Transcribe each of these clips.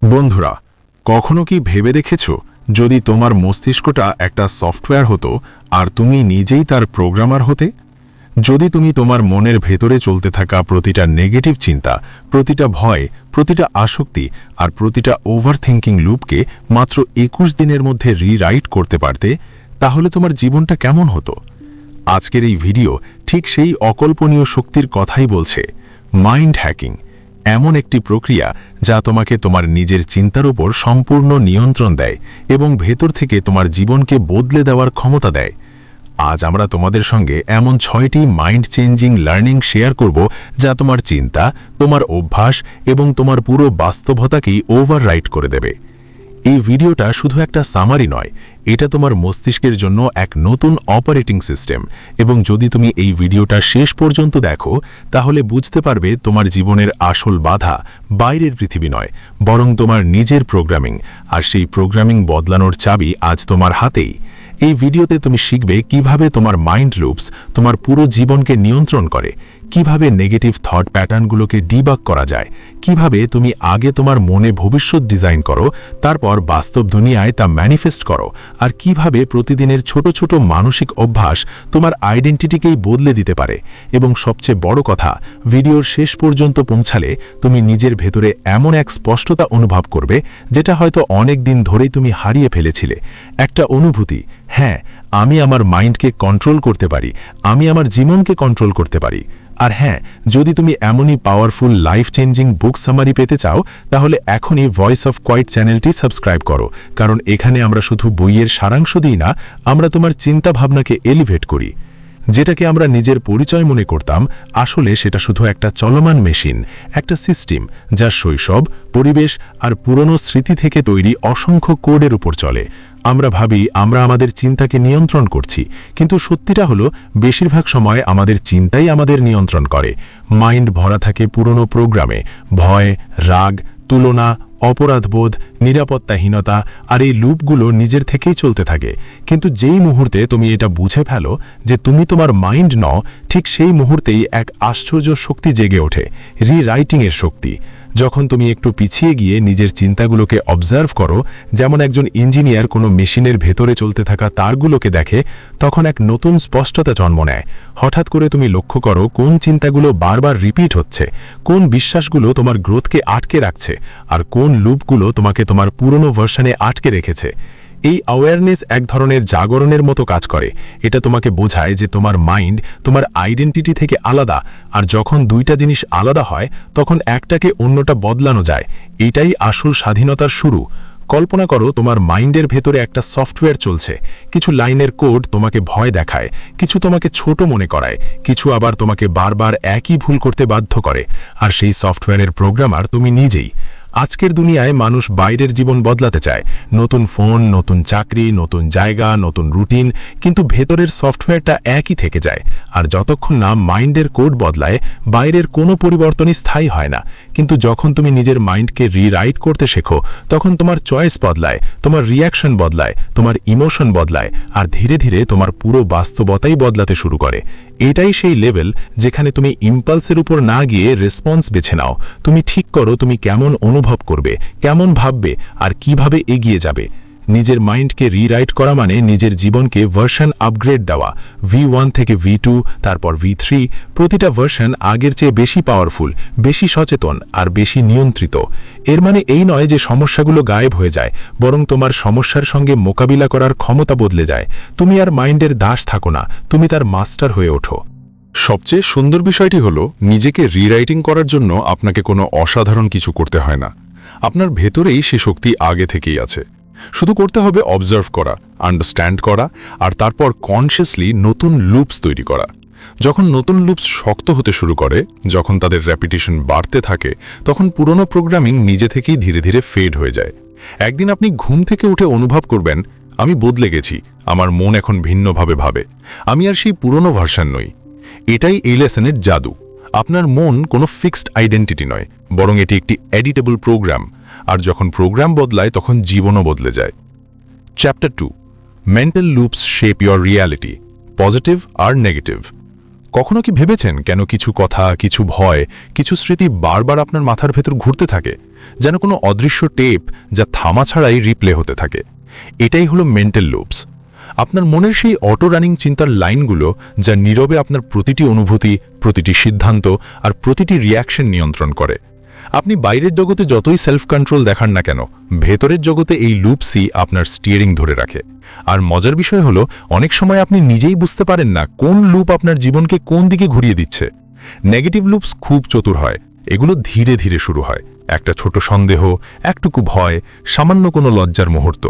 বন্ধুরা, কখনো কি ভেবে দেখেছো যদি তোমার মস্তিষ্কটা একটা সফটওয়্যার হতো আর তুমি নিজেই তার প্রোগ্রামার হতে? যদি তুমি তোমার মনের ভেতরে চলতে থাকা প্রতিটা নেগেটিভ চিন্তা, প্রতিটা ভয়, প্রতিটা আসক্তি আর প্রতিটা ওভারথিংকিং লুপকে মাত্র ২১ দিনের মধ্যে রিরাইট করতে পারতে, তাহলে তোমার জীবনটা কেমন হতো? আজকের এই ভিডিও ঠিক সেই অকল্পনীয় শক্তির কথাই বলছে। মাইন্ড হ্যাকিং এমন একটি প্রক্রিয়া যা তোমাকে তোমার নিজের চিন্তার উপর সম্পূর্ণ নিয়ন্ত্রণ দেয় এবং ভেতর থেকে তোমার জীবনকে বদলে দেওয়ার ক্ষমতা দেয়। আজ আমরা তোমাদের সঙ্গে এমন ৬টি মাইন্ড চেঞ্জিং লার্নিং শেয়ার করব যা তোমার চিন্তা, তোমার অভ্যাস এবং তোমার পুরো বাস্তবতাকেই ওভাররাইট করে দেবে। এই ভিডিওটা শুধু একটা সামারি নয়, এটা তোমার মস্তিষ্কের জন্য এক নতুন অপারেটিং সিস্টেম, এবং যদি তুমি এই ভিডিওটা শেষ পর্যন্ত দেখো তাহলে বুঝতে পারবে তোমার জীবনের আসল বাধা বাইরের পৃথিবী নয়, বরং তোমার নিজের প্রোগ্রামিং, আর সেই প্রোগ্রামিং বদলানোর চাবি আজ তোমার হাতেই। এই ভিডিওতে তুমি শিখবে কিভাবে তোমার মাইন্ড লুপস তোমার পুরো জীবনকে নিয়ন্ত্রণ করে, কিভাবে নেগেটিভ থট প্যাটার্নগুলোকে ডিবাগ করা যায়, কিভাবে তুমি আগে তোমার মনে ভবিষ্যৎ ডিজাইন করো, তারপর বাস্তব দুনিয়ায় তা ম্যানিফেস্ট করো, আর কিভাবে প্রতিদিনের ছোট ছোট মানসিক অভ্যাস তোমার আইডেন্টিটিকেই বদলে দিতে পারে। এবং সবচেয়ে বড় কথা, ভিডিওর শেষ পর্যন্ত পৌঁছালে তুমি নিজের ভেতরে এমন এক স্পষ্টতা অনুভব করবে যেটা হয়তো অনেক দিন ধরেই তুমি হারিয়ে ফেলেছিলে। একটা অনুভূতি, হ্যাঁ, আমি আমার মাইন্ডকে কন্ট্রোল করতে পারি, আমি আমার জীবনকে কন্ট্রোল করতে পারি। আর হ্যাঁ, যদি তুমি এমনই পাওয়ারফুল লাইফ চেঞ্জিং বুক সামারি পেতে চাও তাহলে এখনই ভয়েস অফ কোয়াইট চ্যানেলটি সাবস্ক্রাইব করো, কারণ এখানে আমরা শুধু বইয়ের সারাংশ দিই না, আমরা তোমার চিন্তা ভাবনাকে এলিভেট করি। যেটাকে আমরা নিজের পরিচয় মনে করতাম, আসলে সেটা শুধু একটা চলমান মেশিন, একটা সিস্টেম যা শৈশব, পরিবেশ আর পুরনো স্মৃতি থেকে তৈরি অসংখ্য কোডের উপর চলে। আমরা ভাবি আমরা আমাদের চিন্তাকে নিয়ন্ত্রণ করছি, কিন্তু সত্যিটা হলো বেশিরভাগ সময় আমাদের চিন্তাই আমাদের নিয়ন্ত্রণ করে। মাইন্ড ভরা থাকে পুরনো প্রোগ্রামে, ভয়, রাগ, তুলনা, অপরাধবোধ, নিরাপত্তাহীনতা, আর এই লুপগুলো নিজের থেকেই চলতে থাকে। কিন্তু যেই মুহূর্তে তুমি এটা বুঝে ফেলো যে তুমি তোমার মাইন্ড নও, ঠিক সেই মুহূর্তেই এক আশ্চর্য শক্তি জেগে ওঠে, রিরাইটিংয়ের শক্তি। যখন তুমি একটু পিছিয়ে গিয়ে নিজের চিন্তাগুলোকে অবজার্ভ করো, যেমন একজন ইঞ্জিনিয়ার কোনো মেশিনের ভেতরে চলতে থাকা তারগুলোকে দেখে, তখন এক নতুন স্পষ্টতা জন্ম নেয়। হঠাৎ করে তুমি লক্ষ্য করো কোন চিন্তাগুলো বারবার রিপিট হচ্ছে, কোন বিশ্বাসগুলো তোমার গ্রোথকে আটকে রাখছে, আর কোন লুপগুলো তোমাকে তোমার পুরনো ভার্সনে আটকে রেখেছে। এই অ্যাওয়ারনেস এক ধরনের জাগরণের মতো কাজ করে। এটা তোমাকে বোঝায় যে তোমার মাইন্ড তোমার আইডেন্টিটি থেকে আলাদা, আর যখন দুইটা জিনিস আলাদা হয় তখন একটাকে অন্যটা বদলানো যায়। এটাই আসল স্বাধীনতার শুরু। কল্পনা করো তোমার মাইন্ডের ভেতরে একটা সফটওয়্যার চলছে। কিছু লাইনের কোড তোমাকে ভয় দেখায়, কিছু তোমাকে ছোট মনে করায়, কিছু আবার তোমাকে বারবার একই ভুল করতে বাধ্য করে। আর সেই সফটওয়্যারের প্রোগ্রামার তুমি নিজেই। আজকের দুনিয়ায় মানুষ বাইরের জীবন বদলাতে চায়, নতুন ফোন, নতুন চাকরি, নতুন জায়গা, নতুন রুটিন, কিন্তু ভেতরের সফটওয়্যারটা একই থেকে যায়। আর যতক্ষণ না মাইন্ডের কোড বদলায়, বাইরের কোনো পরিবর্তনই স্থায়ী হয় না। কিন্তু যখন তুমি নিজের মাইন্ডকে রিরাইট করতে শেখো, তখন তোমার চয়েস বদলায়, তোমার রিয়াকশন বদলায়, তোমার ইমোশন বদলায়, আর ধীরে ধীরে তোমার পুরো বাস্তবতাই বদলাতে শুরু করে। এটাই সেই লেভেল যেখানে তুমি ইম্পালসের উপর না গিয়ে রেসপন্স বেছে নাও। তুমি ঠিক করো তুমি কেমন অনুভব করবে, কেমন ভাববে, আর কিভাবে এগিয়ে যাবে। নিজের মাইন্ডকে রিরাইট করা মানে নিজের জীবনকে ভার্সন আপগ্রেড দেওয়া। V1 থেকে V2, তারপর V3, প্রতিটা ভার্সন আগের চেয়ে বেশি পাওয়ারফুল, বেশি সচেতন, আর বেশি নিয়ন্ত্রিত। এর মানে এই নয় যে সমস্যাগুলো গায়েব হয়ে যায়, বরং তোমার সমস্যার সঙ্গে মোকাবিলা করার ক্ষমতা বদলে যায়। তুমি আর মাইন্ডের দাস থাকো না, তুমি তার মাস্টার হয়ে ওঠো। সবচেয়ে সুন্দর বিষয়টি হলো, নিজেকে রিরাইটিং করার জন্য আপনাকে কোনো অসাধারণ কিছু করতে হয় না। আপনার ভেতরেই সে শক্তি আগে থেকেই আছে। শুধু করতে হবে অবজার্ভ করা, আন্ডারস্ট্যান্ড করা, আর তারপর কনসিয়াসলি নতুন লুপস তৈরি করা। যখন নতুন লুপস শক্ত হতে শুরু করে, যখন তাদের রেপিটেশন বাড়তে থাকে, তখন পুরনো প্রোগ্রামিং নিজে থেকেই ধীরে ধীরে ফেড হয়ে যায়। একদিন আপনি ঘুম থেকে উঠে অনুভব করবেন, আমি বদলে গেছি, আমার মন এখন ভিন্নভাবে ভাবে, আমি আর সেই পুরনো ভার্সন নই। এটাই এই লেসনের জাদু। আপনার মন কোনো ফিক্সড আইডেন্টিটি নয়, বরং এটি একটি এডিটেবল প্রোগ্রাম, আর যখন প্রোগ্রাম বদলায় তখন জীবনও বদলে যায়। Chapter 2, mental loops shape your reality, positive আর নেগেটিভ। কখনো কি ভেবেছেন কেন কিছু কথা, কিছু ভয়, কিছু স্মৃতি বারবার আপনার মাথার ভেতর ঘুরতে থাকে, যেন কোনো অদৃশ্য টেপ যা থামা ছাড়াই রিপ্লে হতে থাকে? এটাই হলো মেন্টাল লুপস। আপনার মনের সেই অটো রানিং চিন্তার লাইনগুলো, যা নীরবে আপনার প্রতিটি অনুভূতি, প্রতিটি সিদ্ধান্ত আর প্রতিটি রিয়াকশন নিয়ন্ত্রণ করে। আপনি বাইরের জগতে যতই সেলফ কন্ট্রোল দেখান না কেন, ভেতরের জগতে এই লুপসই আপনার স্টিয়ারিং ধরে রাখে। আর মজার বিষয় হলো, অনেক সময় আপনি নিজেই বুঝতে পারেন না কোন লুপ আপনার জীবনকে কোন দিকে ঘুরিয়ে দিচ্ছে। নেগেটিভ লুপস খুব চতুর হয়। এগুলো ধীরে ধীরে শুরু হয়, একটা ছোট সন্দেহ, একটুকু ভয়, সামান্য কোনো লজ্জার মুহূর্ত।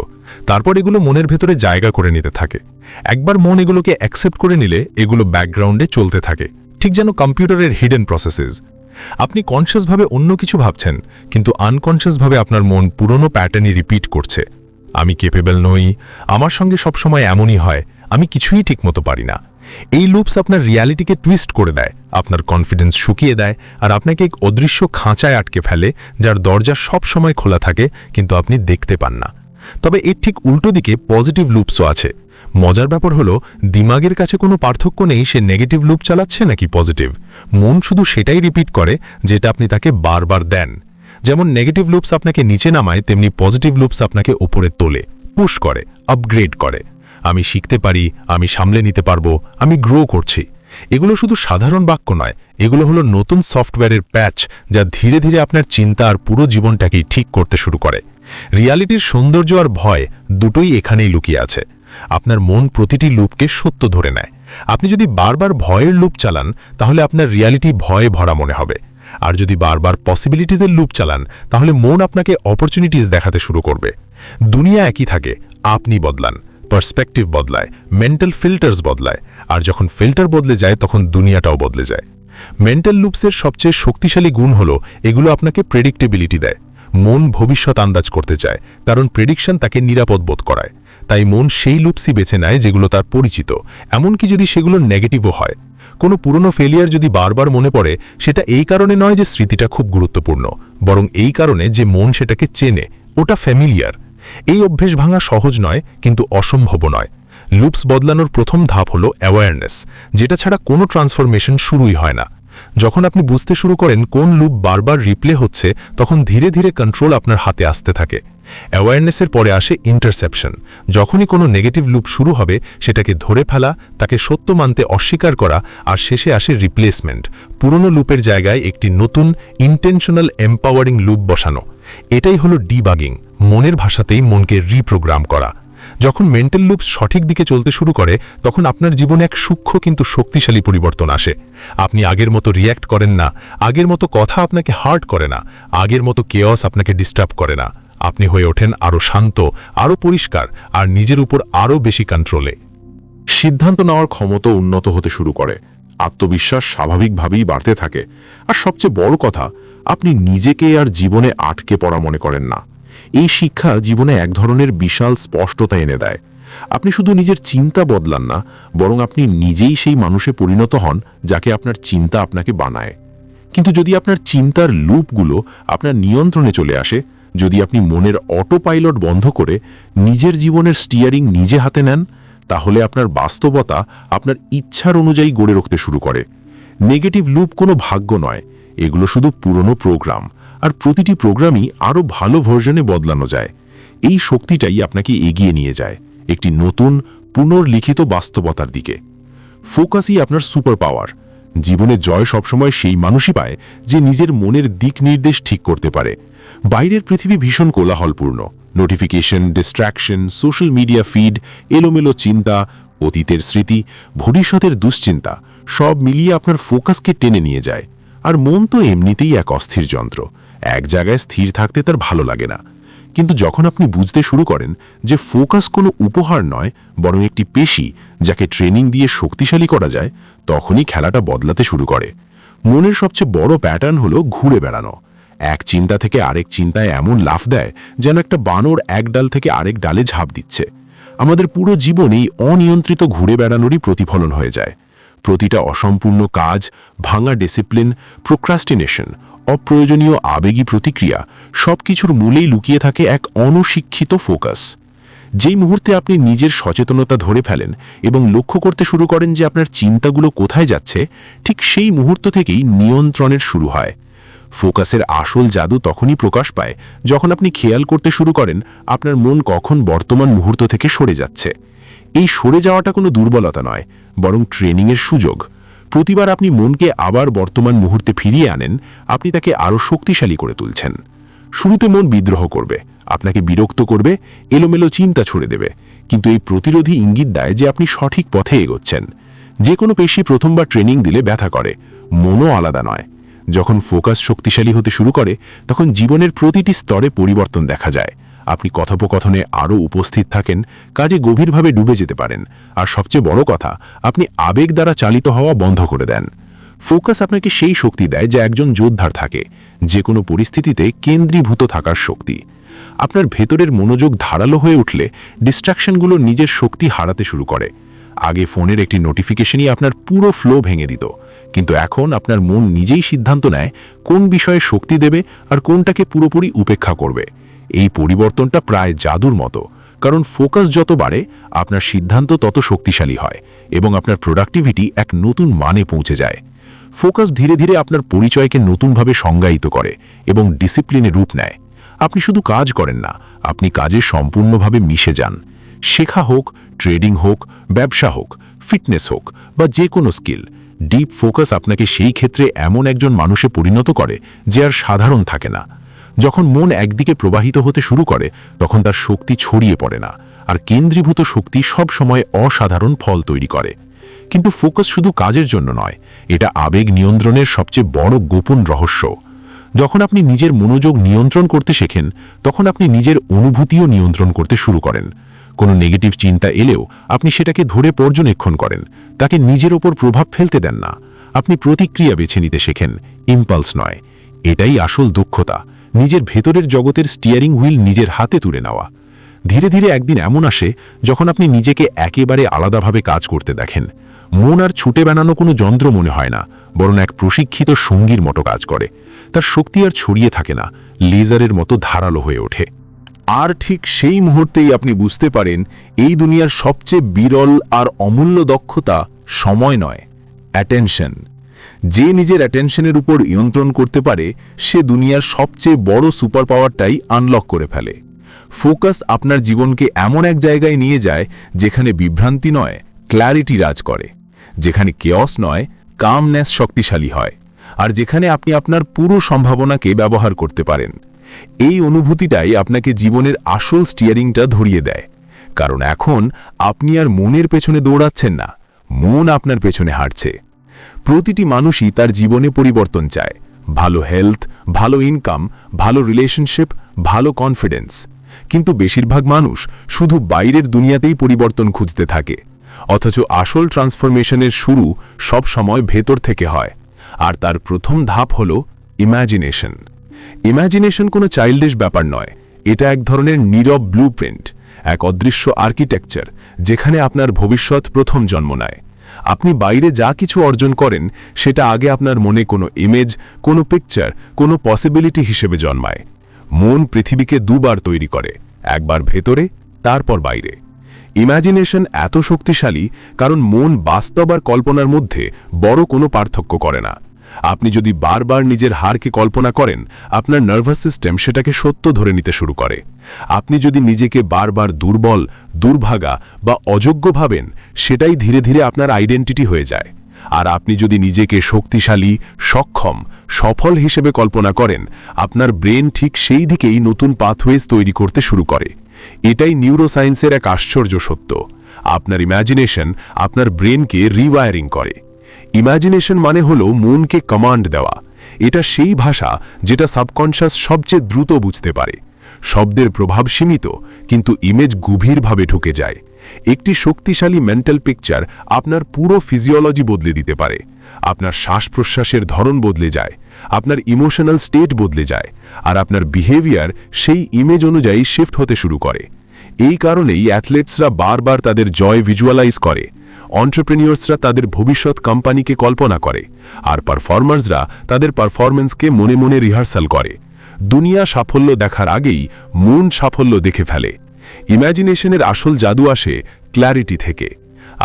তারপর এগুলো মনের ভেতরে জায়গা করে নিতে থাকে। একবার মন এগুলোকে অ্যাকসেপ্ট করে নিলে এগুলো ব্যাকগ্রাউন্ডে চলতে থাকে, ঠিক যেন কম্পিউটারের হিডেন প্রসেসেস। আপনি কনশিয়াসভাবে অন্য কিছু ভাবছেন, কিন্তু আনকনশিয়াসভাবে আপনার মন পুরনো প্যাটার্নই রিপিট করছে। আমি কেপেবল নই, আমার সঙ্গে সবসময় এমনই হয়, আমি কিছুই ঠিকমতো পারি না। এই লুপস আপনার রিয়ালিটিকে টুইস্ট করে দেয়, আপনার কনফিডেন্স শুকিয়ে দেয়, আর আপনাকে এক অদৃশ্য খাঁচায় আটকে ফেলে, যার দরজা সব সময় খোলা থাকে কিন্তু আপনি দেখতে পান না। তবে এর ঠিক উল্টো দিকে পজিটিভ লুপসও আছে। মজার ব্যাপার হলো, দিমাগের কাছে কোনো পার্থক্য নেই সে নেগেটিভ লুপ চালাচ্ছে নাকি পজিটিভ। মন শুধু সেটাই রিপিট করে যেটা আপনি তাকে বারবার দেন। যেমন নেগেটিভ লুপস আপনাকে নিচে নামায়, তেমনি পজিটিভ লুপস আপনাকে ওপরে তোলে, পুশ করে, আপগ্রেড করে। আমি শিখতে পারি, আমি সামলে নিতে পারবো, আমি গ্রো করছি। এগুলো শুধু সাধারণ বাক্য নয়, এগুলো হলো নতুন সফটওয়্যারের প্যাচ, যা ধীরে ধীরে আপনার চিন্তা আর পুরো জীবনটাকেই ঠিক করতে শুরু করে। রিয়ালিটির সৌন্দর্য আর ভয় দুটোই এখানেই লুকিয়ে আছে। আপনার মন প্রতিটি লুপকে সত্য ধরে নেয়। আপনি যদি বারবার ভয়ের লুপ চালান, তাহলে আপনার রিয়ালিটি ভয়ে ভরা মনে হবে। আর যদি বারবার পসিবিলিটিজের লুপ চালান, তাহলে মন আপনাকে অপরচুনিটিস দেখাতে শুরু করবে। দুনিয়া একই থাকে, আপনি বদলান, পার্সপেক্টিভ বদলায়, মেন্টাল ফিল্টার্স বদলায়, আর যখন ফিল্টার বদলে যায় তখন দুনিয়াটাও বদলে যায়। মেন্টাল লুপসের সবচেয়ে শক্তিশালী গুণ হলো, এগুলো আপনাকে প্রেডিক্টেবিলিটি দেয়। মন ভবিষ্যৎ আন্দাজ করতে চায়, কারণ প্রেডিকশন তাকে নিরাপদ বোধ করায়। তাই মন সেই লুপসই বেছে নেয় যেগুলো তার পরিচিত, এমনকি যদি সেগুলো নেগেটিভও হয়। কোনো পুরনো ফেলিয়ার যদি বারবার মনে পড়ে, সেটা এই কারণে নয় যে স্মৃতিটা খুব গুরুত্বপূর্ণ, বরং এই কারণে যে মন সেটাকে চেনে, ওটা ফ্যামিলিয়ার। এই অভ্যেস ভাঙা সহজ নয়, কিন্তু অসম্ভব নয়। লুপস বদলানোর প্রথম ধাপ হলো অ্যাওয়ারনেস, যেটা ছাড়া কোনো ট্রান্সফরমেশন শুরুই হয় না। যখন আপনি বুঝতে শুরু করেন কোন লুপ বারবার রিপ্লে হচ্ছে, তখন ধীরে ধীরে কন্ট্রোল আপনার হাতে আসতে থাকে। অ্যাওয়ারনেসের পরে আসে ইন্টারসেপশন। যখনই কোনো নেগেটিভ লুপ শুরু হবে, সেটাকে ধরে ফেলা, তাকে সত্য মানতে অস্বীকার করা, আর শেষে আসে রিপ্লেসমেন্ট, পুরনো লুপের জায়গায় একটি নতুন ইন্টেনশনাল এম্পাওয়ারিং লুপ বসানো। এটাই হলো ডিবাগিং, মনের ভাষাতেই মনকে রিপ্রোগ্রাম করা। যখন মেন্টাল লুপ সঠিক দিকে চলতে শুরু করে, তখন আপনার জীবনে এক সূক্ষ্ম কিন্তু শক্তিশালী পরিবর্তন আসে। আপনি আগের মতো রিয়্যাক্ট করেন না, আগের মতো কথা আপনাকে হার্ট করে না, আগের মতো কেওস আপনাকে ডিস্টার্ব করে না। আপনি হয়ে ওঠেন আরও শান্ত, আরও পরিষ্কার, আর নিজের উপর আরও বেশি কন্ট্রোলে। সিদ্ধান্ত নেওয়ার ক্ষমতা উন্নত হতে শুরু করে, আত্মবিশ্বাস স্বাভাবিকভাবেই বাড়তে থাকে, আর সবচেয়ে বড় কথা, আপনি নিজেকে আর জীবনে আটকে পড়া মনে করেন না। এই শিক্ষা জীবনে এক ধরনের বিশাল স্পষ্টতা এনে দেয়। আপনি শুধু নিজের চিন্তা বদলান না, বরং আপনি নিজেই সেই মানুষে পরিণত হন যাকে আপনার চিন্তা আপনাকে বানায়। কিন্তু যদি আপনার চিন্তার লুপগুলো আপনার নিয়ন্ত্রণে চলে আসে, যদি আপনি মনের অটো পাইলট বন্ধ করে নিজের জীবনের স্টিয়ারিং নিজে হাতে নেন, তাহলে আপনার বাস্তবতা আপনার ইচ্ছার অনুযায়ী গড়ে রাখতে শুরু করে। নেগেটিভ লুপ কোনো ভাগ্য নয়, এগুলো শুধু পুরনো প্রোগ্রাম, আর প্রতিটি প্রোগ্রামই আরও ভালো ভার্জনে বদলানো যায়। এই শক্তিটাই আপনাকে এগিয়ে নিয়ে যায় একটি নতুন পুনর্লিখিত বাস্তবতার দিকে। ফোকাসই আপনার সুপার পাওয়ার। জীবনে জয় সবসময় সেই মানুষই পায় যে নিজের মনের দিক নির্দেশ ঠিক করতে পারে। বাইরের পৃথিবী ভীষণ কোলাহলপূর্ণ, notification, distraction, social media feed, এলোমেলো চিন্তা, অতীতের স্মৃতি, ভবিষ্যতের দুশ্চিন্তা, সব মিলিয়ে আপনার ফোকাসকে টেনে নিয়ে যায়। আর মন তো এমনিতেই এক অস্থির যন্ত্র, এক জায়গায় স্থির থাকতে তার ভালো লাগে না। কিন্তু যখন আপনি বুঝতে শুরু করেন যে ফোকাস কোনো উপহার নয়, বরং একটি পেশি যাকে ট্রেনিং দিয়ে শক্তিশালী করা যায়, তখনই খেলাটা বদলাতে শুরু করে। মনের সবচেয়ে বড় প্যাটার্ন হলো ঘুরে বেড়ানো। এক চিন্তা থেকে আরেক চিন্তায় এমন লাফ দেয় যেন একটা বানর এক ডাল থেকে আরেক ডালে ঝাঁপ দিচ্ছে। আমাদের পুরো জীবন এই অনিয়ন্ত্রিত ঘুরে বেড়ানোরই প্রতিফলন হয়ে যায়। প্রতিটা অসম্পূর্ণ কাজ, ভাঙা ডিসিপ্লিন, প্রোক্রাস্টিনেশন, অপ্রয়োজনীয় আবেগী প্রতিক্রিয়া, সবকিছুর মূলেই লুকিয়ে থাকে এক অনশিক্ষিত ফোকাস। যেই মুহূর্তে আপনি নিজের সচেতনতা ধরে ফেলেন এবং লক্ষ্য করতে শুরু করেন যে আপনার চিন্তাগুলো কোথায় যাচ্ছে, ঠিক সেই মুহূর্ত থেকেই নিয়ন্ত্রণের শুরু হয়। ফোকাসের আসল জাদু তখনই প্রকাশ পায় যখন আপনি খেয়াল করতে শুরু করেন আপনার মন কখন বর্তমান মুহূর্ত থেকে সরে যাচ্ছে। এই সরে যাওয়াটা কোনো দুর্বলতা নয়, বরং ট্রেনিংয়ের সুযোগ। প্রতিবার আপনি মনকে আবার বর্তমান মুহূর্তে ফিরিয়ে আনেন, আপনি তাকে আরও শক্তিশালী করে তুলছেন। শুরুতে মন বিদ্রোহ করবে, আপনাকে বিরক্ত করবে, এলোমেলো চিন্তা ছড়ে দেবে, কিন্তু এই প্রতিরোধী ইঙ্গিত দেয় যে আপনি সঠিক পথে এগোচ্ছেন। যে কোনো পেশি প্রথমবার ট্রেনিং দিলে ব্যথা করে, মনও আলাদা নয়। যখন ফোকাস শক্তিশালী হতে শুরু করে তখন জীবনের প্রতিটি স্তরে পরিবর্তন দেখা যায়। আপনি কথোপকথনে আরও উপস্থিত থাকেন, কাজে গভীরভাবে ডুবে যেতে পারেন, আর সবচেয়ে বড় কথা, আপনি আবেগ দ্বারা চালিত হওয়া বন্ধ করে দেন। ফোকাস আপনাকে সেই শক্তি দেয় যা একজন যোদ্ধার থাকে, যে কোনো পরিস্থিতিতে কেন্দ্রীভূত থাকার শক্তি। আপনার ভেতরের মনোযোগ ধারালো হয়ে উঠলে ডিস্ট্রাকশনগুলো নিজের শক্তি হারাতে শুরু করে। আগে ফোনের একটি নোটিফিকেশনই আপনার পুরো ফ্লো ভেঙে দিত, কিন্তু এখন আপনার মন নিজেই সিদ্ধান্ত নেয় কোন বিষয়ে শক্তি দেবে আর কোনটাকে পুরোপুরি উপেক্ষা করবে। এই পরিবর্তনটা প্রায় জাদুর মতো, কারণ ফোকাস যত বাড়ে আপনার সিদ্ধান্ত তত শক্তিশালী হয় এবং আপনার প্রোডাক্টিভিটি এক নতুন মানে পৌঁছে যায়। ফোকাস ধীরে ধীরে আপনার পরিচয়কে নতুনভাবে সংজ্ঞায়িত করে এবং ডিসিপ্লিনে রূপ নেয়। আপনি শুধু কাজ করেন না, আপনি কাজে সম্পূর্ণভাবে মিশে যান। শেখা হোক, ট্রেডিং হোক, ব্যবসা হোক, ফিটনেস হোক বা যে কোনো স্কিল, ডিপ ফোকাস আপনাকে সেই ক্ষেত্রে এমন একজন মানুষে পরিণত করে যে আর সাধারণ থাকে না। যখন মন একদিকে প্রবাহিত হতে শুরু করে তখন তার শক্তি ছড়িয়ে পড়ে না, আর কেন্দ্রীভূত শক্তি সব সময় অসাধারণ ফল তৈরি করে। কিন্তু ফোকাস শুধু কাজের জন্য নয়, এটা আবেগ নিয়ন্ত্রণের সবচেয়ে বড় গোপন রহস্য। যখন আপনি নিজের মনোযোগ নিয়ন্ত্রণ করতে শেখেন তখন আপনি নিজের অনুভূতিও নিয়ন্ত্রণ করতে শুরু করেন। কোনো নেগেটিভ চিন্তা এলেও আপনি সেটাকে ধরে পর্যবেক্ষণ করেন, তাকে নিজের ওপর প্রভাব ফেলতে দেন না। আপনি প্রতিক্রিয়া বেছে নিতে শেখেন, ইম্পালস নয়। এটাই আসল দক্ষতা, নিজের ভেতরের জগতের স্টিয়ারিং হুইল নিজের হাতে তুলে নেওয়া। ধীরে ধীরে একদিন এমন আসে যখন আপনি নিজেকে একেবারে আলাদাভাবে কাজ করতে দেখেন। মন আর ছুটে বানানো কোনো যন্ত্র মনে হয় না, বরং এক প্রশিক্ষিত সঙ্গীর মতো কাজ করে। তার শক্তি আর ছড়িয়ে থাকে না, লেজারের মতো ধারালো হয়ে ওঠে। আর ঠিক সেই মুহূর্তেই আপনি বুঝতে পারেন এই দুনিয়ার সবচেয়ে বিরল আর অমূল্য দক্ষতা সময় নয়, অ্যাটেনশন। যে নিজের অ্যাটেনশনের উপর নিয়ন্ত্রণ করতে পারে সে দুনিয়ার সবচেয়ে বড় সুপার পাওয়ারটাই আনলক করে ফেলে। ফোকাস আপনার জীবনকে এমন এক জায়গায় নিয়ে যায় যেখানে বিভ্রান্তি নয়, ক্ল্যারিটি রাজ করে, যেখানে কেয়স নয়, কামনেস শক্তিশালী হয়, আর যেখানে আপনি আপনার পুরো সম্ভাবনাকে ব্যবহার করতে পারেন। এই অনুভূতিটাই আপনাকে জীবনের আসল স্টিয়ারিংটা ধরিয়ে দেয়, কারণ এখন আপনি আর মনের পেছনে দৌড়াচ্ছেন না, মন আপনার পেছনে হাঁটছে। প্রতিটি মানুষই তার জীবনে পরিবর্তন চায়, ভালো হেলথ, ভালো ইনকাম, ভালো রিলেশনশিপ, ভালো কনফিডেন্স। কিন্তু বেশিরভাগ মানুষ শুধু বাইরের দুনিয়াতেই পরিবর্তন খুঁজতে থাকে, অথচ আসল ট্রান্সফরমেশনের শুরু সব সময় ভেতর থেকে হয়। আর তার প্রথম ধাপ হল ইমাজিনেশন। ইমাজিনেশন কোনো চাইল্ডিশ ব্যাপার নয়, এটা এক ধরনের নীরব ব্লুপ্রিন্ট, এক অদৃশ্য আর্কিটেকচার যেখানে আপনার ভবিষ্যৎ প্রথম জন্ম নেয়। আপনি বাইরে যা কিছু অর্জন করেন সেটা আগে আপনার মনে কোনো ইমেজ, কোনো পিকচার, কোনো পসিবিলিটি হিসেবে জন্মায়। মন পৃথিবীকে দুবার তৈরি করে, একবার ভেতরে, তারপর বাইরে। ইমাজিনেশন এত শক্তিশালী কারণ মন বাস্তব আর কল্পনার মধ্যে বড় কোনো পার্থক্য করে না। আপনি যদি বারবার নিজের হারকে কল্পনা করেন, আপনার নার্ভাস সিস্টেম সেটাকে সত্য ধরে নিতে শুরু করে। আপনি যদি নিজেকে বারবার দুর্বল, দুর্ভাগা বা অযোগ্য ভাবেন, সেটাই ধীরে ধীরে আপনার আইডেন্টিটি হয়ে যায়। আর আপনি যদি নিজেকে শক্তিশালী, সক্ষম, সফল হিসেবে কল্পনা করেন, আপনার ব্রেন ঠিক সেই দিকেই নতুন পাথওয়েজ তৈরি করতে শুরু করে। এটাই নিউরোসায়েন্সের এক আশ্চর্য সত্য। আপনার ইমাজিনেশন আপনার ব্রেনকে রিওয়ায়ারিং করে। ইমাজিনেশন মানে হলো মনকে কমান্ড দেওয়া। এটা সেই ভাষা যেটা সাবকনশাস সবচেয়ে দ্রুত বুঝতে পারে। শব্দের প্রভাব সীমিত, কিন্তু ইমেজ গভীরভাবে ঢুকে যায়। একটি শক্তিশালী মেন্টাল পিকচার আপনার পুরো ফিজিওলজি বদলে দিতে পারে। আপনার শ্বাস প্রশ্বাসের ধরন বদলে যায়, আপনার ইমোশনাল স্টেট বদলে যায়, আর আপনার বিহেভিয়ার সেই ইমেজ অনুযায়ী শিফট হতে শুরু করে। এই কারণেই অ্যাথলেটসরা বারবার তাদের জয় ভিজুয়ালাইজ করে, অন্টারপ্রেনিয়র্সরা তাদের ভবিষ্যৎ কোম্পানিকে কল্পনা করে, আর পারফর্মার্সরা তাদের পারফরম্যান্সকে মনে মনে রিহার্সাল করে। দুনিয়া সাফল্য দেখার আগেই মন সাফল্য দেখে ফেলে। ইম্যাজিনেশনের আসল জাদু আসে ক্ল্যারিটি থেকে।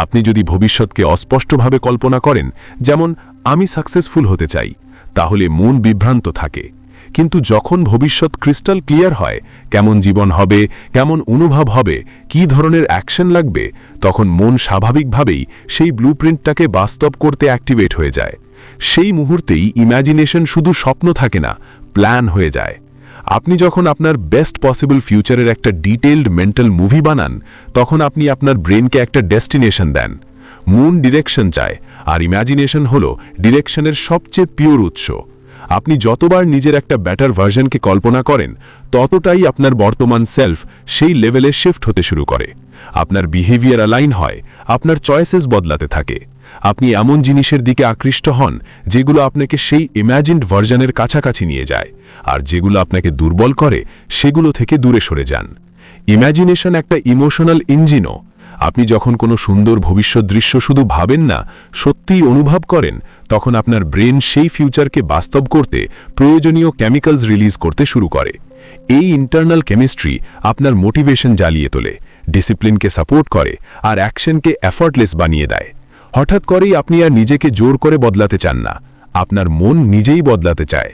আপনি যদি ভবিষ্যৎকে অস্পষ্টভাবে কল্পনা করেন, যেমন আমি সাকসেসফুল হতে চাই, তাহলে মন বিভ্রান্ত থাকে। কিন্তু যখন ভবিষ্যৎ ক্রিস্টাল ক্লিয়ার হয়, কেমন জীবন হবে, কেমন অনুভব হবে, কী ধরনের অ্যাকশন লাগবে, তখন মন স্বাভাবিকভাবেই সেই ব্লুপ্রিন্টটাকে বাস্তব করতে অ্যাক্টিভেট হয়ে যায়। সেই মুহূর্তেই ইম্যাজিনেশন শুধু স্বপ্ন থাকে না, প্ল্যান হয়ে যায়। আপনি যখন আপনার বেস্ট পসিবল ফিউচারের একটা ডিটেইলড মেন্টাল মুভি বানান, তখন আপনি আপনার ব্রেনকে একটা ডেস্টিনেশন দেন। মুন ডিরেকশন চায়, আর ইম্যাজিনেশন হলো ডিরেকশনের সবচেয়ে পিওর উৎস। আপনি যতবার নিজের একটা বেটার ভার্জনকে কল্পনা করেন, ততটাই আপনার বর্তমান সেলফ সেই লেভেলে শিফট হতে শুরু করে। আপনার বিহেভিয়ার অ্যালাইন হয়, আপনার চয়েসেস বদলাতে থাকে। আপনি এমন জিনিসের দিকে আকৃষ্ট হন যেগুলো আপনাকে সেই ইম্যাজিনড ভার্জনের কাছাকাছি নিয়ে যায়, আর যেগুলো আপনাকে দুর্বল করে সেগুলো থেকে দূরে সরে যান। ইম্যাজিনেশন একটা ইমোশনাল ইঞ্জিনও। আপনি যখন কোনো সুন্দর ভবিষ্যৎ দৃশ্য শুধু ভাবেন না, সত্যিই অনুভব করেন, তখন আপনার ব্রেন সেই ফিউচারকে বাস্তব করতে প্রয়োজনীয় কেমিক্যালস রিলিজ করতে শুরু করে। এই ইন্টারনাল কেমিস্ট্রি আপনার মোটিভেশন জ্বালিয়ে তোলে, ডিসিপ্লিনকে সাপোর্ট করে, আর অ্যাকশনকে এফর্টলেস বানিয়ে দেয়। হঠাৎ করেই আপনি আর নিজেকে জোর করে বদলাতে চান না, আপনার মন নিজেই বদলাতে চায়।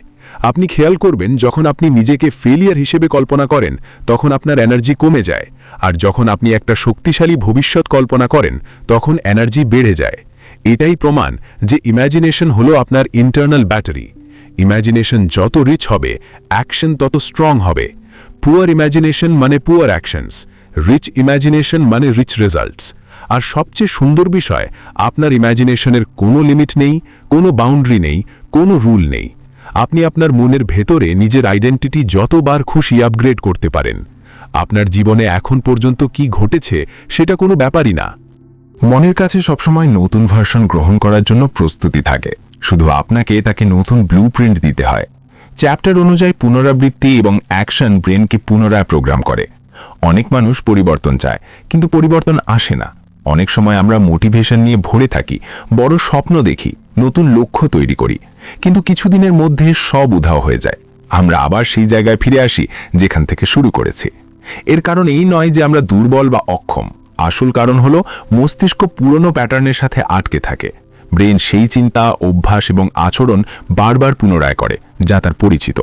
আপনি খেয়াল করবেন, যখন আপনি নিজেকে ফেলিয়ার হিসেবে কল্পনা করেন, তখন আপনার এনার্জি কমে যায়, আর যখন আপনি একটা শক্তিশালী ভবিষ্যৎ কল্পনা করেন, তখন এনার্জি বেড়ে যায়। এটাই প্রমাণ যে ইম্যাজিনেশন হলো আপনার ইন্টারনাল ব্যাটারি। ইম্যাজিনেশন যত রিচ হবে, অ্যাকশন তত স্ট্রং হবে। পুয়ার ইম্যাজিনেশন মানে পুয়ার অ্যাকশনস, রিচ ইম্যাজিনেশন মানে রিচ রেজাল্টস। আর সবচেয়ে সুন্দর বিষয়, আপনার ইম্যাজিনেশনের কোনো লিমিট নেই, কোনো বাউন্ডারি নেই, কোনো রুল নেই। আপনি আপনার মনের ভেতরে নিজের আইডেন্টিটি যতবার খুশি আপগ্রেড করতে পারেন। আপনার জীবনে এখন পর্যন্ত কি ঘটেছে সেটা কোনো ব্যাপারই না। মনের কাছে সবসময় নতুন ভার্সন গ্রহণ করার জন্য প্রস্তুতি থাকে, শুধু আপনাকে তাকে নতুন ব্লুপ্রিন্ট দিতে হয়। চ্যাপ্টার অনুযায়ী পুনরাবৃত্তি এবং অ্যাকশন ব্রেনকে পুনরায় প্রোগ্রাম করে। অনেক মানুষ পরিবর্তন চায়, কিন্তু পরিবর্তন আসে না। অনেক সময় আমরা মোটিভেশন নিয়ে ভরে থাকি, বড় স্বপ্ন দেখি, নতুন লক্ষ্য তৈরি করি, কিন্তু কিছুদিনের মধ্যে সব উধাও হয়ে যায়। আমরা আবার সেই জায়গায় ফিরে আসি যেখান থেকে শুরু করেছি। এর কারণ এই নয় যে আমরা দুর্বল বা অক্ষম, আসল কারণ হলো মস্তিষ্ক পুরনো প্যাটার্নের সাথে আটকে থাকে। ব্রেন সেই চিন্তা, অভ্যাস এবং আচরণ বারবার পুনরায় করে যা তার পরিচিত,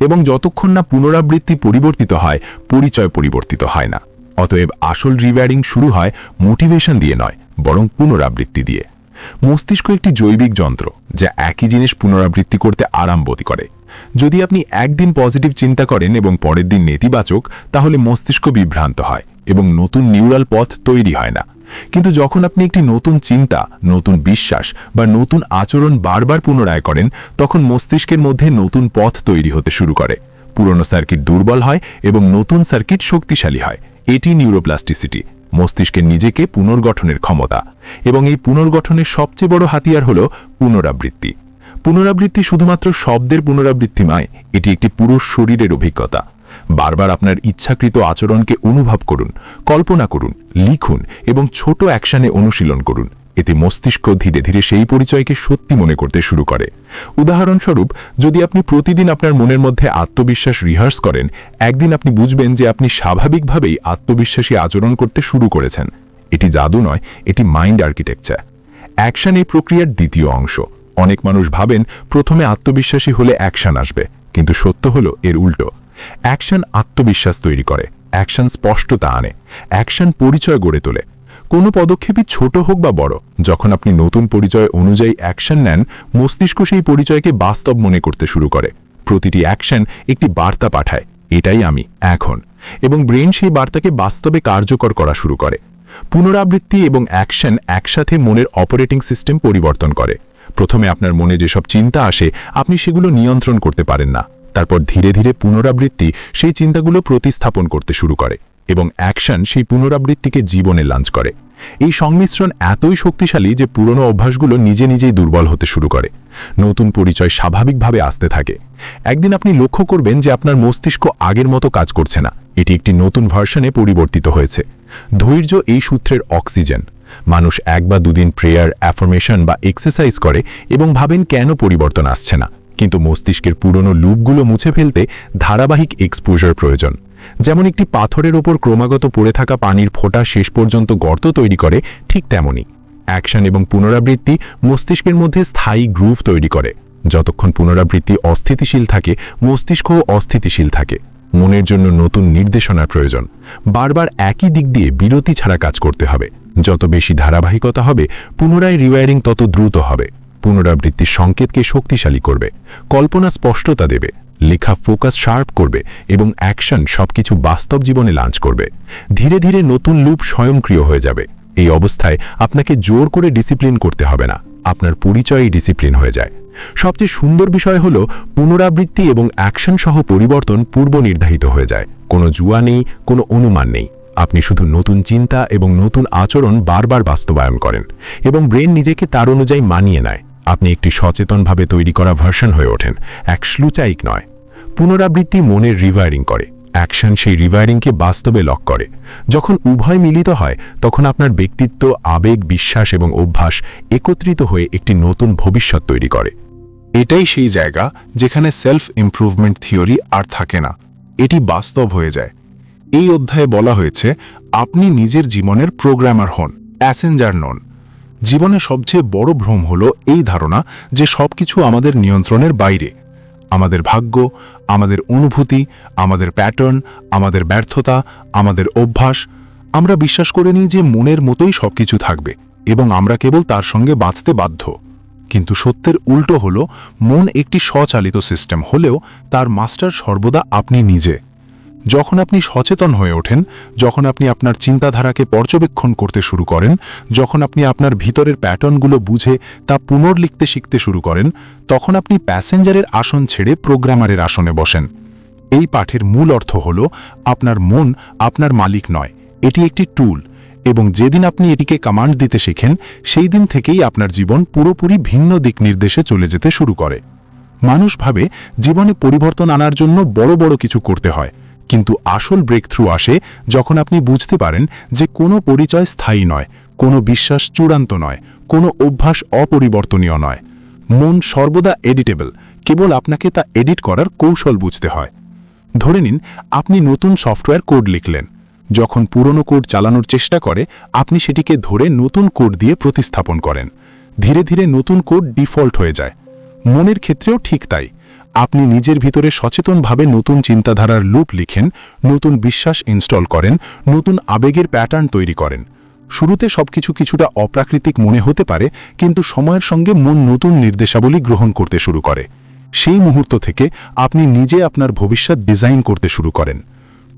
এবং যতক্ষণ না পুনরাবৃত্তি পরিবর্তিত হয়, পরিচয় পরিবর্তিত হয় না। অতএব আসল রিওয়ার্ডিং শুরু হয় মোটিভেশন দিয়ে নয়, বরং পুনরাবৃত্তি দিয়ে। মস্তিষ্ক একটি জৈবিক যন্ত্র যা একই জিনিস পুনরাবৃত্তি করতে আরাম বোধ করে। যদি আপনি একদিন পজিটিভ চিন্তা করেন এবং পরের দিন নেতিবাচক, তাহলে মস্তিষ্ক বিভ্রান্ত হয় এবং নতুন নিউরাল পথ তৈরি হয় না। কিন্তু যখন আপনি একটি নতুন চিন্তা, নতুন বিশ্বাস বা নতুন আচরণ বারবার পুনরায় করেন, তখন মস্তিষ্কের মধ্যে নতুন পথ তৈরি হতে শুরু করে। পুরনো সার্কিট দুর্বল হয় এবং নতুন সার্কিট শক্তিশালী হয়। এটি নিউরোপ্লাস্টিসিটি, মস্তিষ্কের নিজেকে পুনর্গঠনের ক্ষমতা। এবং এই পুনর্গঠনের সবচেয়ে বড় হাতিয়ার হল পুনরাবৃত্তি। পুনরাবৃত্তি শুধুমাত্র শব্দের পুনরাবৃত্তি নয়, এটি একটি পুরো শরীরের অভিজ্ঞতা। বারবার আপনার ইচ্ছাকৃত আচরণকে অনুভব করুন, কল্পনা করুন, লিখুন এবং ছোট অ্যাকশনে অনুশীলন করুন। এতে মস্তিষ্ক ধীরে ধীরে সেই পরিচয়কে সত্যি মনে করতে শুরু করে। উদাহরণস্বরূপ, যদি আপনি প্রতিদিন আপনার মনের মধ্যে আত্মবিশ্বাস রিহার্স করেন, একদিন আপনি বুঝবেন যে আপনি স্বাভাবিকভাবেই আত্মবিশ্বাসী আচরণ করতে শুরু করেছেন। এটি জাদু নয়, এটি মাইন্ড আর্কিটেকচার। অ্যাকশন এই প্রক্রিয়ার দ্বিতীয় অংশ। অনেক মানুষ ভাবেন প্রথমে আত্মবিশ্বাসী হলে অ্যাকশন আসবে, কিন্তু সত্য হলো এর উল্টো। অ্যাকশন আত্মবিশ্বাস তৈরি করে, অ্যাকশন স্পষ্টতা আনে, অ্যাকশন পরিচয় গড়ে তোলে। কোনো পদক্ষেপই ছোট হোক বা বড়, যখন আপনি নতুন পরিচয় অনুযায়ী অ্যাকশন নেন, মস্তিষ্ক সেই পরিচয়কে বাস্তব মনে করতে শুরু করে। প্রতিটি অ্যাকশন একটি বার্তা পাঠায়, এটাই আমি এখন, এবং ব্রেন সেই বার্তাকে বাস্তবে কার্যকর করা শুরু করে। পুনরাবৃত্তি এবং অ্যাকশন একসাথে মনের অপারেটিং সিস্টেম পরিবর্তন করে। প্রথমে আপনার মনে যেসব চিন্তা আসে, আপনি সেগুলো নিয়ন্ত্রণ করতে পারেন না। তারপর ধীরে ধীরে পুনরাবৃত্তি সেই চিন্তাগুলো প্রতিস্থাপন করতে শুরু করে, এবং অ্যাকশন সেই পুনরাবৃত্তিকে জীবনে লঞ্চ করে। এই সংমিশ্রণ এতই শক্তিশালী যে পুরনো অভ্যাসগুলো নিজে নিজেই দুর্বল হতে শুরু করে। নতুন পরিচয় স্বাভাবিকভাবে আসতে থাকে। একদিন আপনি লক্ষ্য করবেন যে আপনার মস্তিষ্ক আগের মতো কাজ করছে না, এটি একটি নতুন ভার্সনে পরিবর্তিত হয়েছে। ধৈর্য এই সূত্রের অক্সিজেন। মানুষ 1 বা 2 দিন প্রেয়ার, অ্যাফার্মেশন বা এক্সারসাইজ করে এবং ভাবেন কেন পরিবর্তন আসছে না, কিন্তু মস্তিষ্কের পুরনো লুপগুলো মুছে ফেলতে ধারাবাহিক এক্সপোজার প্রয়োজন। যেমন একটি পাথরের ওপর ক্রমাগত পড়ে থাকা পানির ফোঁটা শেষ পর্যন্ত গর্ত তৈরি করে, ঠিক তেমনই অ্যাকশন এবং পুনরাবৃত্তি মস্তিষ্কের মধ্যে স্থায়ী গ্রুভ তৈরি করে। যতক্ষণ পুনরাবৃত্তি অস্থিতিশীল থাকে, মস্তিষ্কও অস্থিতিশীল থাকে। মনের জন্য নতুন নির্দেশনার প্রয়োজন। বারবার একই দিক দিয়ে বিরতি ছাড়া কাজ করতে হবে। যত বেশি ধারাবাহিকতা হবে, পুনরায় রিওয়ায়ারিং তত দ্রুত হবে। পুনরাবৃত্তি সংকেতকে শক্তিশালী করবে, কল্পনা স্পষ্টতা দেবে, লেখা ফোকাস শার্প করবে এবং অ্যাকশন সবকিছু বাস্তব জীবনে লাঞ্চ করবে। ধীরে ধীরে নতুন লুপ স্বয়ংক্রিয় হয়ে যাবে। এই অবস্থায় আপনাকে জোর করে ডিসিপ্লিন করতে হবে না, আপনার পরিচয়ই ডিসিপ্লিন হয়ে যায়। সবচেয়ে সুন্দর বিষয় হলো পুনরাবৃত্তি এবং অ্যাকশন সহ পরিবর্তন পূর্ব নির্ধারিত হয়ে যায়। কোনো জুয়া নেই, কোনো অনুমান নেই। আপনি শুধু নতুন চিন্তা এবং নতুন আচরণ বারবার বাস্তবায়ন করেন এবং ব্রেন নিজেকে তার অনুযায়ী মানিয়ে নেয়। আপনি একটি সচেতনভাবে তৈরি করা ভার্সন হয়ে ওঠেন, এক শ্লুচাইক নয়। পুনরাবৃত্তি মনের রিওয়ায়ারিং করে, অ্যাকশন সেই রিওয়ায়ারিংকে বাস্তবে লক করে। যখন উভয় মিলিত হয়, তখন আপনার ব্যক্তিত্ব, আবেগ, বিশ্বাস এবং অভ্যাস একত্রিত হয়ে একটি নতুন ভবিষ্যৎ তৈরি করে। এটাই সেই জায়গা যেখানে সেলফ ইমপ্রুভমেন্ট থিওরি আর থাকে না, এটি বাস্তব হয়ে যায়। এই অধ্যায়ে বলা হয়েছে আপনি নিজের জীবনের প্রোগ্রামার হন, প্যাসেঞ্জার নন। জীবনে সবচেয়ে বড় ভ্রম হলো এই ধারণা যে সবকিছু আমাদের নিয়ন্ত্রণের বাইরে। আমাদের ভাগ্য, আমাদের অনুভূতি, আমাদের প্যাটার্ন, আমাদের ব্যর্থতা, আমাদের অভ্যাস। আমরা বিশ্বাস করে নিই যে মনের মতোই সবকিছু থাকবে এবং আমরা কেবল তার সঙ্গে বাঁচতে বাধ্য। কিন্তু সত্যের উল্টো হলো, মন একটি স্বচালিত সিস্টেম হলেও তার মাস্টার সর্বদা আপনি নিজে। যখন আপনি সচেতন হয়ে ওঠেন, যখন আপনি আপনার চিন্তাধারাকে পর্যবেক্ষণ করতে শুরু করেন, যখন আপনি আপনার ভিতরের প্যাটার্নগুলো বুঝে তা পুনর্লিখতে শিখতে শুরু করেন, তখন আপনি প্যাসেঞ্জারের আসন ছেড়ে প্রোগ্রামারের আসনে বসেন। এই পাঠের মূল অর্থ হল আপনার মন আপনার মালিক নয়, এটি একটি টুল, এবং যেদিন আপনি এটিকে কমান্ড দিতে শেখেন, সেই দিন থেকেই আপনার জীবন পুরোপুরি ভিন্ন দিক নির্দেশে চলে যেতে শুরু করে। মানুষ ভাবে জীবনে পরিবর্তন আনার জন্য বড় বড় কিছু করতে হয়, কিন্তু আসল ব্রেকথ্রু আসে যখন আপনি বুঝতে পারেন যে কোনো পরিচয় স্থায়ী নয়, কোনো বিশ্বাস চূড়ান্ত নয়, কোনো অভ্যাস অপরিবর্তনীয় নয়। মন সর্বদা এডিটেবল, কেবল আপনাকে তা এডিট করার কৌশল বুঝতে হয়। ধরে নিন আপনি নতুন সফটওয়্যার কোড লিখলেন। যখন পুরনো কোড চালানোর চেষ্টা করে, আপনি সেটিকে ধরে নতুন কোড দিয়ে প্রতিস্থাপন করেন। ধীরে ধীরে নতুন কোড ডিফল্ট হয়ে যায়। মনের ক্ষেত্রেও ঠিক তাই। আপনি নিজের ভিতরে সচেতনভাবে নতুন চিন্তাধারার লুপ লিখেন, নতুন বিশ্বাস ইনস্টল করেন, নতুন আবেগের প্যাটার্ন তৈরি করেন। শুরুতে সবকিছু কিছুটা অপ্রাকৃতিক মনে হতে পারে, কিন্তু সময়ের সঙ্গে মন নতুন নির্দেশাবলী গ্রহণ করতে শুরু করে। সেই মুহূর্ত থেকে আপনি নিজে আপনার ভবিষ্যৎ ডিজাইন করতে শুরু করেন।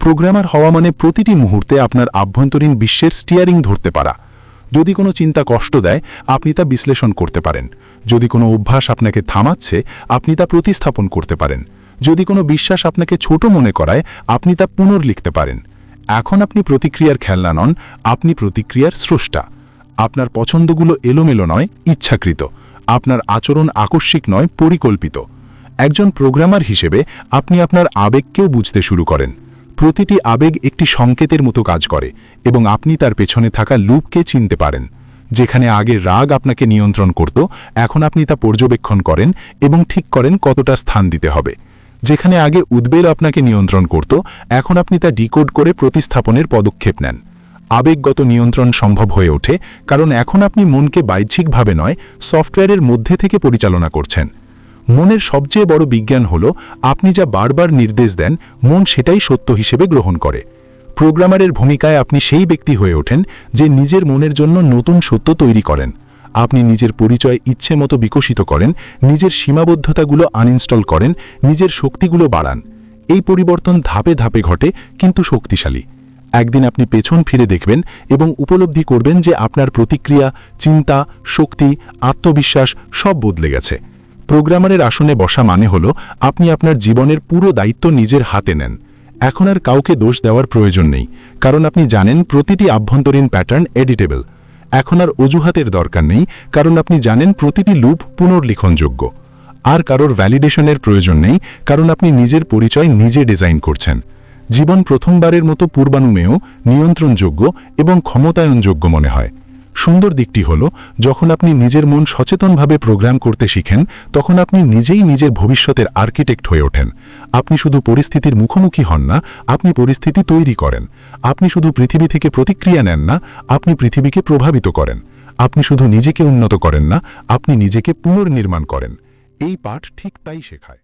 প্রোগ্রামার হওয়া মানে প্রতিটি মুহূর্তে আপনার আভ্যন্তরীণ বিশ্বের স্টিয়ারিং ধরতে পারা। যদি কোনো চিন্তা কষ্ট দেয়, আপনি তা বিশ্লেষণ করতে পারেন। যদি কোনো অভ্যাস আপনাকে থামাচ্ছে, আপনি তা প্রতিস্থাপন করতে পারেন। যদি কোনো বিশ্বাস আপনাকে ছোট মনে করায়, আপনি তা পুনর্লিখতে পারেন। এখন আপনি প্রতিক্রিয়ার খেলনা নন, আপনি প্রতিক্রিয়ার স্রষ্টা। আপনার পছন্দগুলো এলোমেলো নয়, ইচ্ছাকৃত। আপনার আচরণ আকস্মিক নয়, পরিকল্পিত। একজন প্রোগ্রামার হিসেবে আপনি আপনার আবেগকেও বুঝতে শুরু করেন। প্রতিটি আবেগ একটি সংকেতের মতো কাজ করে এবং আপনি তার পেছনে থাকা লুপকে চিনতে পারেন। যেখানে আগে রাগ আপনাকে নিয়ন্ত্রণ করত, এখন আপনি তা পর্যবেক্ষণ করেন এবং ঠিক করেন কতটা স্থান দিতে হবে। যেখানে আগে উদ্বেগ আপনাকে নিয়ন্ত্রণ করত, এখন আপনি তা ডিকোড করে প্রতিস্থাপনের পদক্ষেপ নেন। আবেগগত নিয়ন্ত্রণ সম্ভব হয়ে ওঠে কারণ এখন আপনি মনকে বাহ্যিকভাবে নয়, সফটওয়্যারের মধ্যে থেকে পরিচালনা করছেন। মনের সবচেয়ে বড় বিজ্ঞান হল আপনি যা বারবার নির্দেশ দেন, মন সেটাই সত্য হিসেবে গ্রহণ করে। প্রোগ্রামারের ভূমিকায় আপনি সেই ব্যক্তি হয়ে ওঠেন যে নিজের মনের জন্য নতুন সত্য তৈরি করেন। আপনি নিজের পরিচয় ইচ্ছে মতো বিকশিত করেন, নিজের সীমাবদ্ধতাগুলো আনইনস্টল করেন, নিজের শক্তিগুলো বাড়ান। এই পরিবর্তন ধাপে ধাপে ঘটে, কিন্তু শক্তিশালী। একদিন আপনি পেছন ফিরে দেখবেন এবং উপলব্ধি করবেন যে আপনার প্রতিক্রিয়া, চিন্তা, শক্তি, আত্মবিশ্বাস সব বদলে গেছে। প্রোগ্রামারের আসনে বসা মানে হলো আপনি আপনার জীবনের পুরো দায়িত্ব নিজের হাতে নেন। এখন আর কাউকে দোষ দেওয়ার প্রয়োজন নেই, কারণ আপনি জানেন প্রতিটি আভ্যন্তরীণ প্যাটার্ন এডিটেবল। এখন আর অজুহাতের দরকার নেই, কারণ আপনি জানেন প্রতিটি লুপ পুনর্লিখনযোগ্য। আর কারোর ভ্যালিডেশনের প্রয়োজন নেই, কারণ আপনি নিজের পরিচয় নিজে ডিজাইন করছেন। জীবন প্রথমবারের মতো পূর্বানুমেয়, নিয়ন্ত্রণযোগ্য এবং ক্ষমতায়নযোগ্য মনে হয়। সুন্দর দিকটি হল, যখন আপনি নিজের মন সচেতনভাবে প্রোগ্রাম করতে শিখেন, তখন আপনি নিজেই নিজের ভবিষ্যতের আর্কিটেক্ট হয়ে ওঠেন। আপনি শুধু পরিস্থিতির মুখোমুখি হন না, আপনি পরিস্থিতি তৈরি করেন। আপনি শুধু পৃথিবী থেকে প্রতিক্রিয়া নেন না, আপনি পৃথিবীকে প্রভাবিত করেন। আপনি শুধু নিজেকে উন্নত করেন না, আপনি নিজেকে পুনর্নির্মাণ করেন। এই পাঠ ঠিক তাই শেখায়।